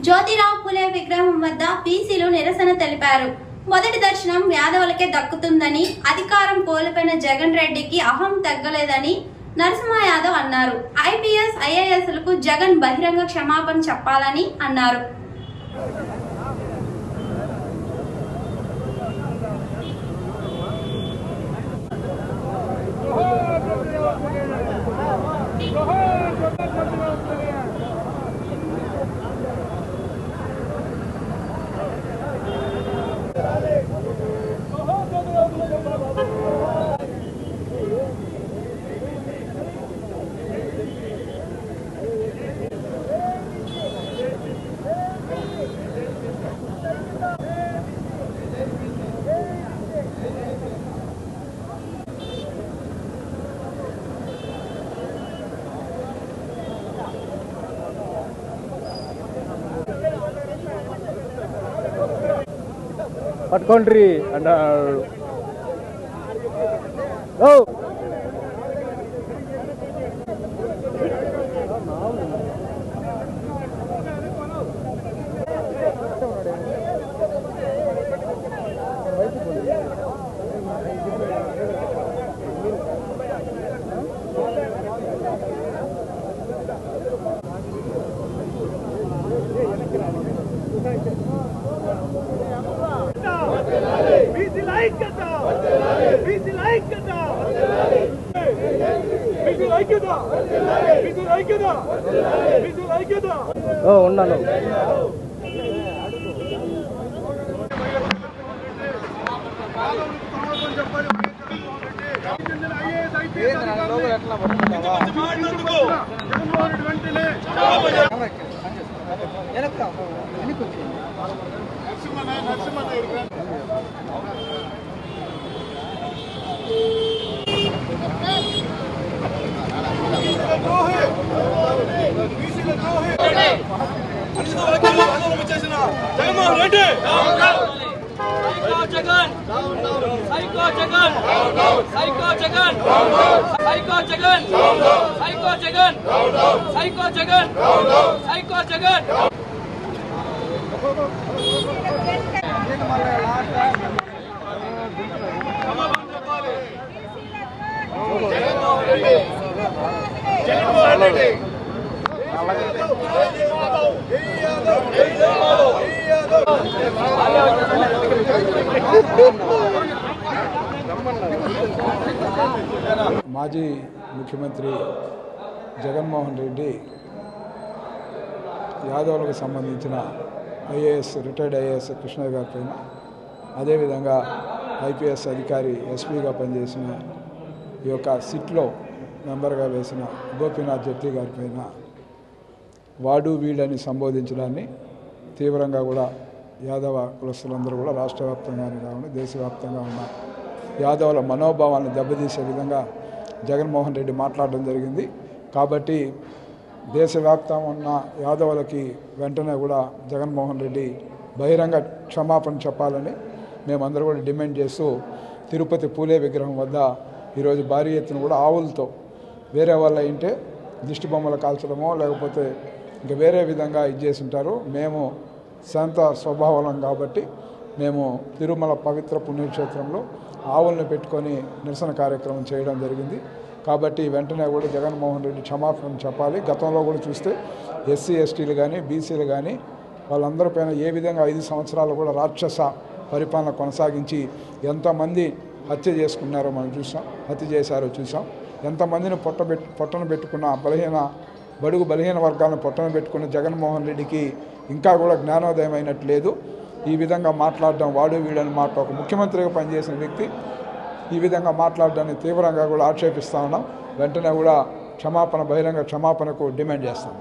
జ్యోతిరావు పులే విగ్రహం వద్ద బీసీలు నిరసన తెలిపారు. మొదటి దర్శనం యాదవులకే దక్కుతుందని, అధికారం కోల్పోయిన జగన్ రెడ్డికి అహం తగ్గలేదని నరసింహ యాదవ్ అన్నారు. ఐపీఎస్ ఐఏఎస్లకు జగన్ బహిరంగ క్షమాపణ చెప్పాలని అన్నారు. పట్టుకోండి అన్నాడు. ఉన్నాను. Jaganmohan Reddy Jagan psycho Jagan psycho Jagan psycho Jagan psycho Jagan psycho Jagan psycho Jagan Jaganmohan Reddy Jaganmohan Reddy మాజీ ముఖ్యమంత్రి జగన్మోహన్ రెడ్డి యాదవులకు సంబంధించిన రిటైర్డ్ ఐఏఎస్ కృష్ణయ్య గారి పైన, అదేవిధంగా ఐపీఎస్ అధికారి ఎస్పీగా పనిచేసిన ఈ యొక్క సిట్లో మెంబర్గా వేసిన గోపీనాథ్ జెట్టి గారి పైన వాడు వీళ్ళని సంబోధించడాన్ని తీవ్రంగా కూడా యాదవ కులస్తులందరూ కూడా రాష్ట్ర వ్యాప్తంగానే కాకుండా దేశవ్యాప్తంగా ఉన్న యాదవుల మనోభావాలను దెబ్బతీసే విధంగా జగన్మోహన్ రెడ్డి మాట్లాడడం జరిగింది. కాబట్టి దేశవ్యాప్తంగా ఉన్న యాదవులకి వెంటనే కూడా జగన్మోహన్ రెడ్డి బహిరంగ క్షమాపణ చెప్పాలని మేమందరూ కూడా డిమాండ్ చేస్తూ తిరుపతి పూలే విగ్రహం వద్ద ఈరోజు భారీ ఎత్తున కూడా ఆవులతో వేరే వాళ్ళ ఇంటే దిష్టి బొమ్మలు కాల్చడమో లేకపోతే ఇంకా వేరే విధంగా చేసి ఉంటారు. మేము శాంత స్వభావం కాబట్టి మేము తిరుమల పవిత్ర పుణ్యక్షేత్రంలో ఆవులను పెట్టుకొని నిరసన కార్యక్రమం చేయడం జరిగింది. కాబట్టి వెంటనే కూడా జగన్మోహన్ రెడ్డి క్షమాపణ చెప్పాలి. గతంలో కూడా చూస్తే ఎస్సీ ఎస్టీలు కానీ బీసీలు కానీ వాళ్ళందరిపైన ఏ విధంగా 5 సంవత్సరాలు కూడా రాక్షస పరిపాలన కొనసాగించి ఎంతమంది హత్య చేసుకున్నారో మనం చూసాం, హత్య చేశారో చూసాం. ఎంతమందిని పొట్టను పెట్టుకున్న బలహీన వర్గాలను పొట్టను పెట్టుకున్న జగన్మోహన్ రెడ్డికి ఇంకా కూడా జ్ఞానోదయం అయినట్టు లేదు. ఈ విధంగా మాట్లాడడం, వాడు వీడని ఒక ముఖ్యమంత్రిగా పనిచేసిన వ్యక్తి ఈ విధంగా మాట్లాడడాన్ని తీవ్రంగా కూడా ఆక్షేపిస్తూ ఉన్నాం. వెంటనే కూడా బహిరంగ క్షమాపణకు డిమాండ్ చేస్తాం.